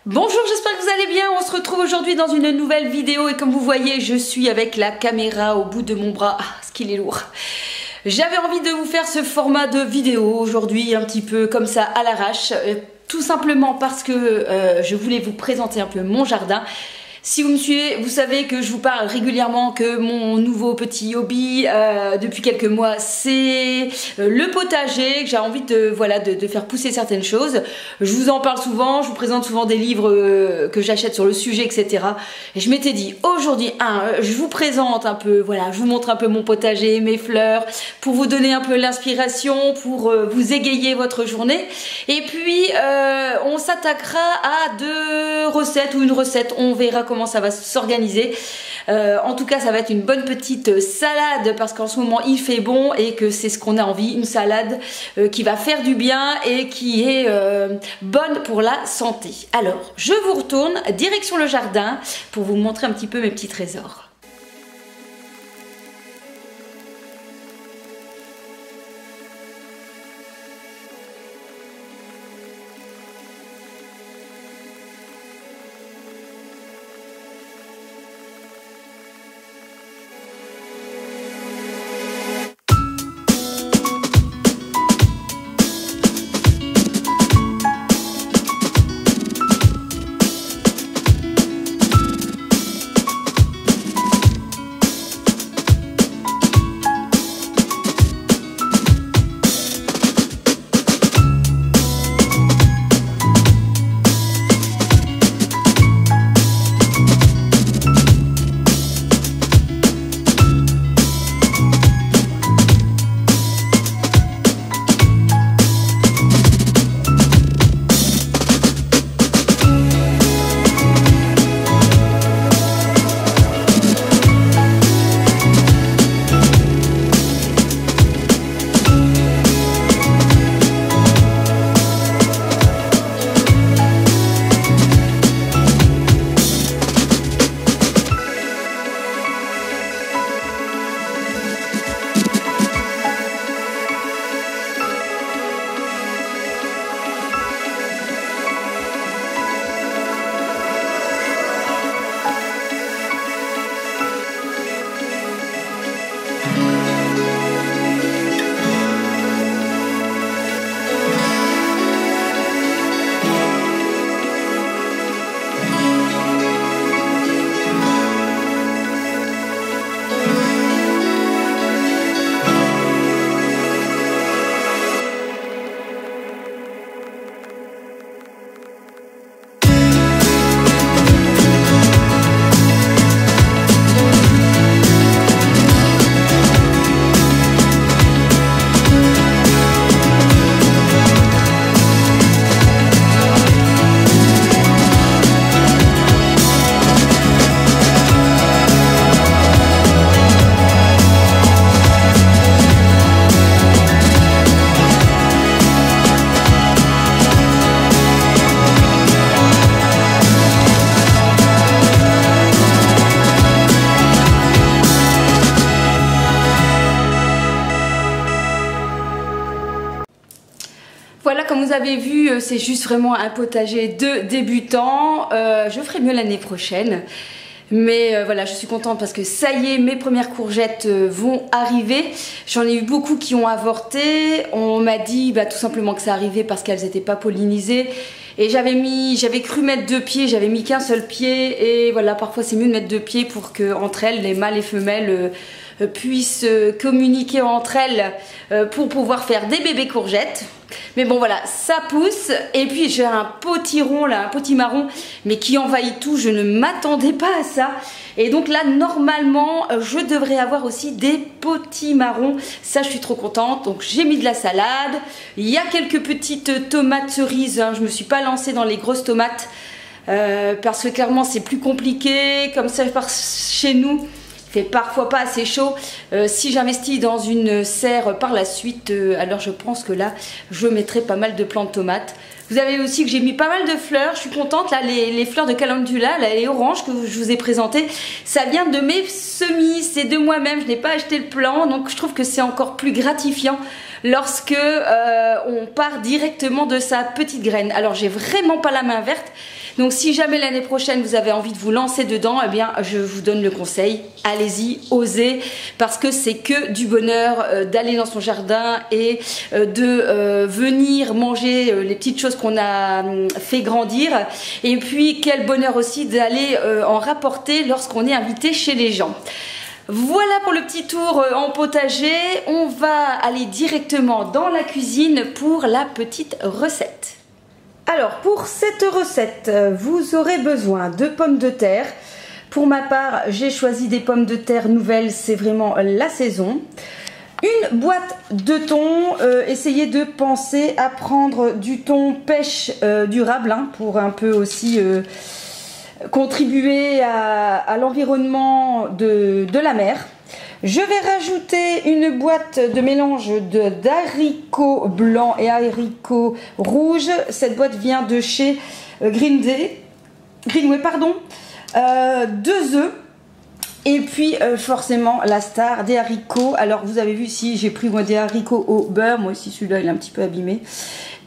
Bonjour, j'espère que vous allez bien. On se retrouve aujourd'hui dans une nouvelle vidéo et comme vous voyez, je suis avec la caméra au bout de mon bras. Ah, ce qu'il est lourd. J'avais envie de vous faire ce format de vidéo aujourd'hui, un petit peu comme ça à l'arrache, tout simplement parce que je voulais vous présenter un peu mon jardin. Si vous me suivez, vous savez que je vous parle régulièrement que mon nouveau petit hobby depuis quelques mois, c'est le potager, que j'ai envie de, voilà, de faire pousser certaines choses. Je vous en parle souvent, je vous présente souvent des livres que j'achète sur le sujet, etc. Et je m'étais dit, aujourd'hui, je vous présente un peu, voilà, je vous montre un peu mon potager, mes fleurs, pour vous donner un peu l'inspiration, pour vous égayer votre journée. Et puis, on s'attaquera à deux recettes ou une recette, on verra comment ça va s'organiser. En tout cas, ça va être une bonne petite salade parce qu'en ce moment il fait bon et que c'est ce qu'on a envie, une salade qui va faire du bien et qui est bonne pour la santé. Alors, je vous retourne direction le jardin pour vous montrer un petit peu mes petits trésors. Voilà, comme vous avez vu, c'est juste vraiment un potager de débutants. Je ferai mieux l'année prochaine. Mais voilà, je suis contente parce que ça y est, mes premières courgettes vont arriver. J'en ai eu beaucoup qui ont avorté. On m'a dit tout simplement que ça arrivait parce qu'elles n'étaient pas pollinisées. Et j'avais cru mettre 2 pieds, j'avais mis qu'un seul pied. Et voilà, parfois c'est mieux de mettre 2 pieds pour que entre elles, les mâles et femelles puissent communiquer entre elles pour pouvoir faire des bébés courgettes. Mais bon voilà, ça pousse. Et puis j'ai un potiron là, un potimarron, mais qui envahit tout. Je ne m'attendais pas à ça. Et donc là, normalement, je devrais avoir aussi des potimarrons. Ça, je suis trop contente. Donc j'ai mis de la salade. Il y a quelques petites tomates cerises. Hein. Je me suis pas lancée dans les grosses tomates parce que clairement c'est plus compliqué. Comme ça, chez nous, fait parfois pas assez chaud. Si j'investis dans une serre par la suite, alors je pense que là, je mettrai pas mal de plants de tomates. Vous avez aussi que j'ai mis pas mal de fleurs, je suis contente, là les fleurs de calendula, là, les oranges que je vous ai présentées, ça vient de mes semis, c'est de moi-même, je n'ai pas acheté le plant, donc je trouve que c'est encore plus gratifiant lorsque on part directement de sa petite graine. Alors j'ai vraiment pas la main verte, Donc si jamais l'année prochaine vous avez envie de vous lancer dedans, eh bien je vous donne le conseil, allez-y, osez, parce que c'est que du bonheur d'aller dans son jardin et de venir manger les petites choses qu'on a fait grandir. Et puis quel bonheur aussi d'aller en rapporter lorsqu'on est invité chez les gens. Voilà pour le petit tour en potager. On va aller directement dans la cuisine pour la petite recette. Alors pour cette recette, vous aurez besoin de pommes de terre. Pour ma part, j'ai choisi des pommes de terre nouvelles, c'est vraiment la saison. Une boîte de thon, essayez de penser à prendre du thon pêche durable hein, pour un peu aussi contribuer à l'environnement de la mer. Je vais rajouter une boîte de mélange d'haricots blancs et haricots rouges. Cette boîte vient de chez Greenway, 2 œufs. Et puis forcément la star des haricots. Alors vous avez vu ici j'ai pris moi des haricots au beurre. Moi aussi celui-là il est un petit peu abîmé.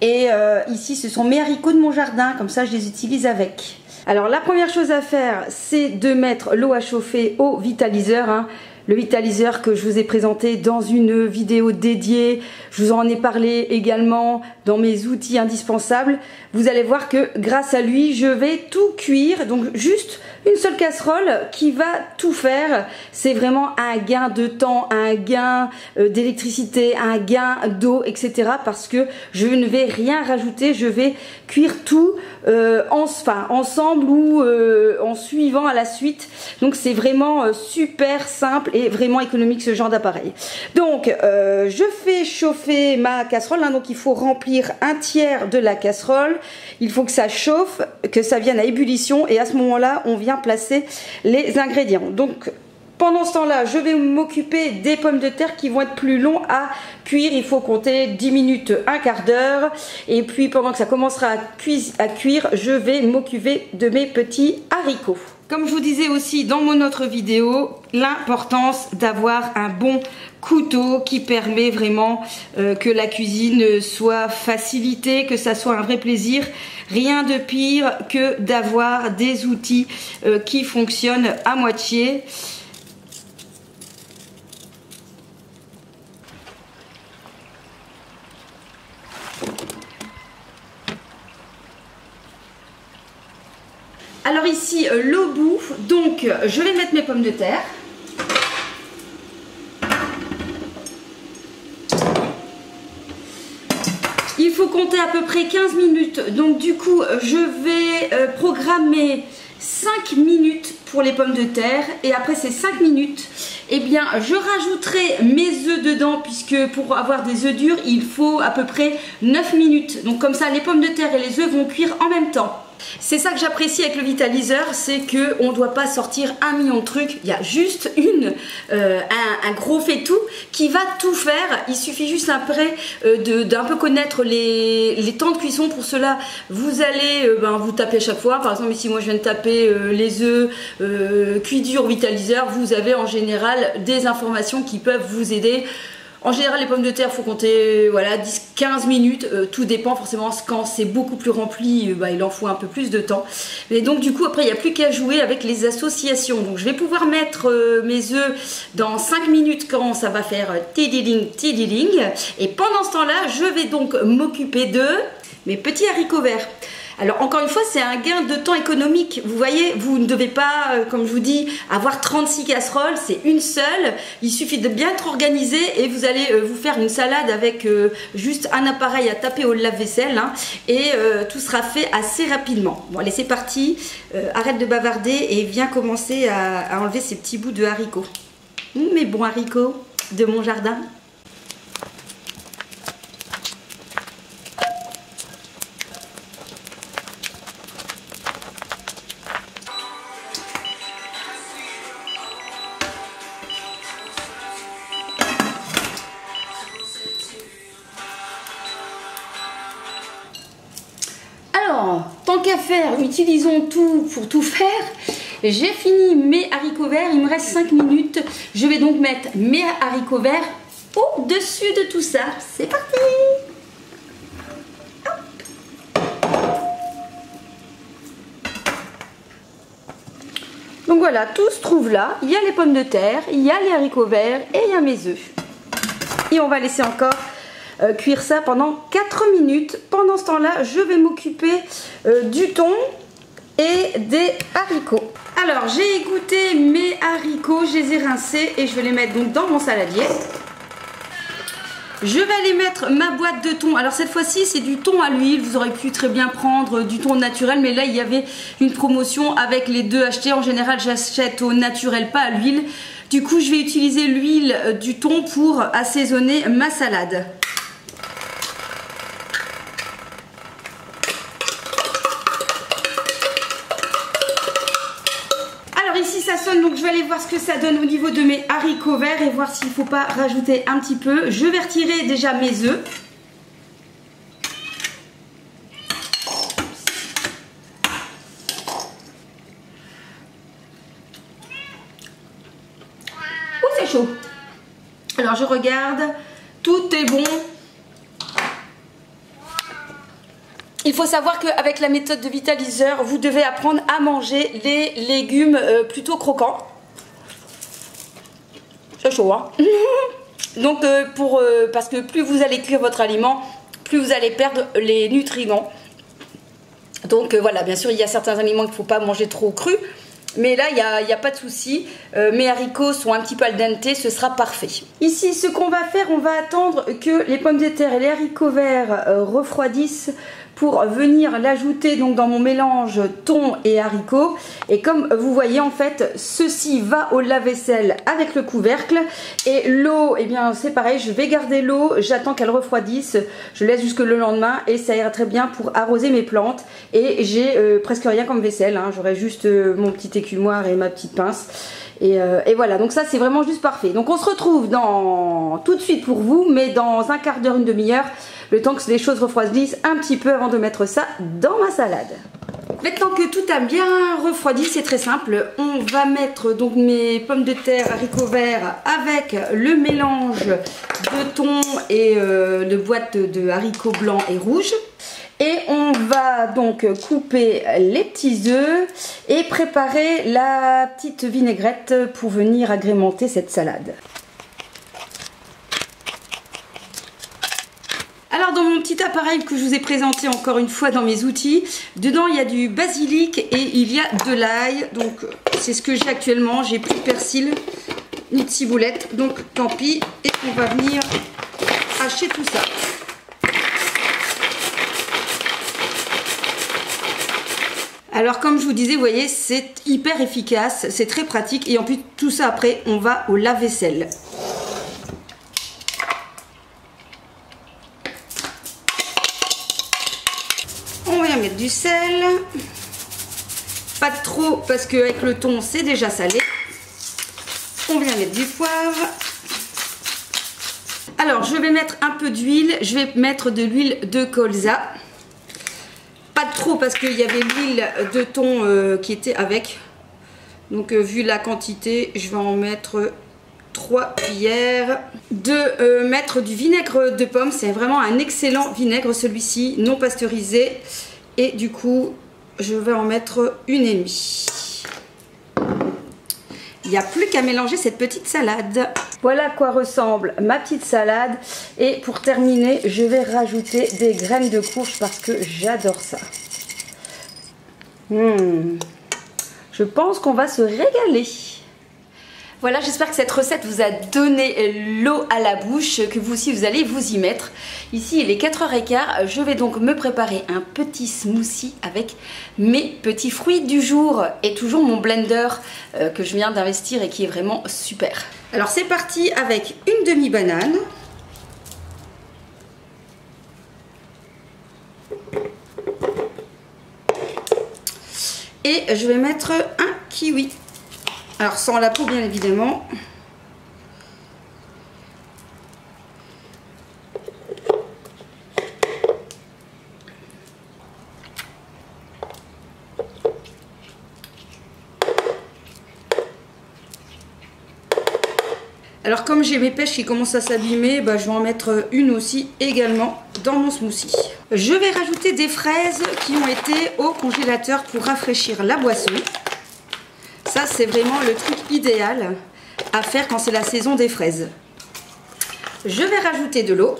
Et ici ce sont mes haricots de mon jardin. Comme ça je les utilise avec. Alors la première chose à faire c'est de mettre l'eau à chauffer au vitaliseur hein. Le vitaliseur que je vous ai présenté dans une vidéo dédiée, je vous en ai parlé également dans mes outils indispensables. Vous allez voir que grâce à lui, je vais tout cuire. Donc juste une seule casserole qui va tout faire. C'est vraiment un gain de temps, un gain d'électricité, un gain d'eau, etc. Parce que je ne vais rien rajouter, je vais cuire tout ensemble ou en suivant à la suite. Donc c'est vraiment super simple et vraiment économique ce genre d'appareil. Donc je fais chauffer ma casserole hein, donc il faut remplir un tiers de la casserole, il faut que ça chauffe, que ça vienne à ébullition et à ce moment là on vient placer les ingrédients. Donc pendant ce temps là je vais m'occuper des pommes de terre qui vont être plus longs à cuire, il faut compter 10 minutes, un quart d'heure et puis pendant que ça commencera à cuire je vais m'occuper de mes petits haricots. Comme je vous disais aussi dans mon autre vidéo, l'importance d'avoir un bon couteau qui permet vraiment que la cuisine soit facilitée, que ça soit un vrai plaisir. Rien de pire que d'avoir des outils qui fonctionnent à moitié. Alors ici l'eau bout, donc je vais mettre mes pommes de terre. Il faut compter à peu près 15 minutes, donc du coup je vais programmer 5 minutes pour les pommes de terre et après ces 5 minutes, eh bien je rajouterai mes œufs dedans puisque pour avoir des œufs durs il faut à peu près 9 minutes. Donc comme ça les pommes de terre et les œufs vont cuire en même temps. C'est ça que j'apprécie avec le vitaliseur, c'est qu'on ne doit pas sortir un million de trucs, il y a juste un gros fait-tout qui va tout faire. Il suffit juste après d'un peu connaître les temps de cuisson. Pour cela, vous allez vous taper à chaque fois. Par exemple, ici moi je viens de taper les œufs cuits durs vitaliseur. Vous avez en général des informations qui peuvent vous aider. En général, les pommes de terre, il faut compter voilà, 10-15 minutes, tout dépend forcément, quand c'est beaucoup plus rempli, il en faut un peu plus de temps. Mais donc du coup, après, il n'y a plus qu'à jouer avec les associations. Donc je vais pouvoir mettre mes œufs dans 5 minutes quand ça va faire tidiling, tidiling. Et pendant ce temps-là, je vais donc m'occuper de mes petits haricots verts. Alors encore une fois, c'est un gain de temps économique. Vous voyez, vous ne devez pas, comme je vous dis, avoir 36 casseroles, c'est une seule. Il suffit de bien être organisé et vous allez vous faire une salade avec juste un appareil à taper au lave-vaisselle hein, et tout sera fait assez rapidement. Bon allez, c'est parti. Arrête de bavarder et viens commencer à enlever ces petits bouts de haricots. Mes bons haricots de mon jardin. Tant qu'à faire, utilisons tout pour tout faire. J'ai fini mes haricots verts, il me reste 5 minutes. Je vais donc mettre mes haricots verts au-dessus de tout ça. C'est parti! Hop. Donc voilà, tout se trouve là. Il y a les pommes de terre, il y a les haricots verts et il y a mes œufs. Et on va laisser encore cuire ça pendant 4 minutes. Pendant ce temps-là, je vais m'occuper du thon et des haricots. Alors, j'ai égoutté mes haricots, je les ai rincés et je vais les mettre donc dans mon saladier. Je vais aller mettre ma boîte de thon. Alors cette fois-ci c'est du thon à l'huile. Vous aurez pu très bien prendre du thon naturel, mais là il y avait une promotion avec les deux achetés. En général j'achète au naturel, pas à l'huile. Du coup je vais utiliser l'huile du thon pour assaisonner ma salade. Ici ça sonne, donc je vais aller voir ce que ça donne au niveau de mes haricots verts et voir s'il ne faut pas rajouter un petit peu. Je vais retirer déjà mes œufs. Oh, c'est chaud. Alors je regarde, tout est bon. Il faut savoir qu'avec la méthode de vitaliseur, vous devez apprendre à manger les légumes plutôt croquants. C'est chaud, hein. Donc, parce que plus vous allez cuire votre aliment, plus vous allez perdre les nutriments. Donc voilà, bien sûr, il y a certains aliments qu'il ne faut pas manger trop crus. Mais là, il n'y a pas de souci. Mes haricots sont un petit peu al dente, ce sera parfait. Ici, ce qu'on va faire, on va attendre que les pommes de terre et les haricots verts refroidissent pour venir l'ajouter donc dans mon mélange thon et haricots. Et comme vous voyez, en fait, ceci va au lave-vaisselle avec le couvercle. Et l'eau, eh bien, c'est pareil, je vais garder l'eau, j'attends qu'elle refroidisse, je laisse jusque le lendemain et ça ira très bien pour arroser mes plantes. Et j'ai presque rien comme vaisselle, hein. J'aurai juste mon petit écumoire et ma petite pince. Et voilà, donc ça c'est vraiment juste parfait. Donc on se retrouve tout de suite pour vous, mais dans un quart d'heure, une demi-heure, le temps que les choses refroidissent un petit peu avant de mettre ça dans ma salade. Maintenant que tout a bien refroidi, c'est très simple. On va mettre donc mes pommes de terre, haricots verts avec le mélange de thon et de boîte de haricots blancs et rouges. Et on va donc couper les petits œufs et préparer la petite vinaigrette pour venir agrémenter cette salade. Alors dans mon petit appareil que je vous ai présenté encore une fois dans mes outils, dedans il y a du basilic et il y a de l'ail. Donc c'est ce que j'ai actuellement, j'ai plus de persil ni de ciboulette, donc tant pis. Et on va venir hacher tout ça. Alors comme je vous disais, vous voyez, c'est hyper efficace, c'est très pratique et en plus tout ça après on va au lave-vaisselle. On va y mettre du sel, pas de trop parce qu'avec le thon c'est déjà salé. On vient mettre du poivre. Alors je vais mettre un peu d'huile, je vais mettre de l'huile de colza. Pas trop parce qu'il y avait l'huile de thon qui était avec. Donc vu la quantité, je vais en mettre 3 cuillères. De mettre du vinaigre de pomme, c'est vraiment un excellent vinaigre celui-ci, non pasteurisé. Et du coup, je vais en mettre 1,5. Il n'y a plus qu'à mélanger cette petite salade. Voilà à quoi ressemble ma petite salade. Et pour terminer, je vais rajouter des graines de courge parce que j'adore ça. Je pense qu'on va se régaler. Voilà, j'espère que cette recette vous a donné l'eau à la bouche, que vous aussi vous allez vous y mettre. Ici il est 4h15, je vais donc me préparer un petit smoothie avec mes petits fruits du jour et toujours mon blender que je viens d'investir et qui est vraiment super. Alors c'est parti avec une demi-banane. Et je vais mettre un kiwi. Alors sans la peau bien évidemment. Alors comme j'ai mes pêches qui commencent à s'abîmer, je vais en mettre une aussi également dans mon smoothie. Je vais rajouter des fraises qui ont été au congélateur pour rafraîchir la boisson. Ça, c'est vraiment le truc idéal à faire quand c'est la saison des fraises. Je vais rajouter de l'eau.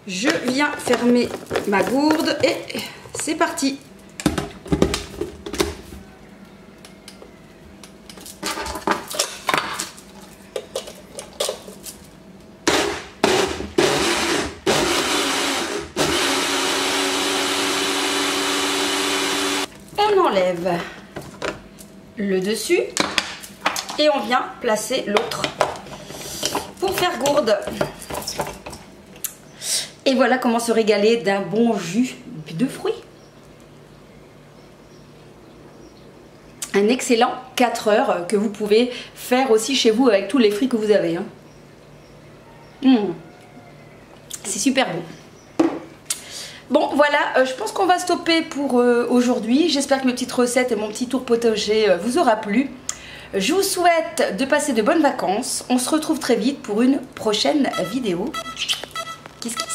Je viens fermer ma gourde et c'est parti. On enlève le dessus et on vient placer l'autre pour faire gourde. Et voilà comment se régaler d'un bon jus de fruits. Un excellent 4 heures que vous pouvez faire aussi chez vous avec tous les fruits que vous avez. C'est super bon. Bon voilà, je pense qu'on va stopper pour aujourd'hui. J'espère que mes petites recettes et mon petit tour potager vous aura plu. Je vous souhaite de passer de bonnes vacances. On se retrouve très vite pour une prochaine vidéo. Kiss kiss.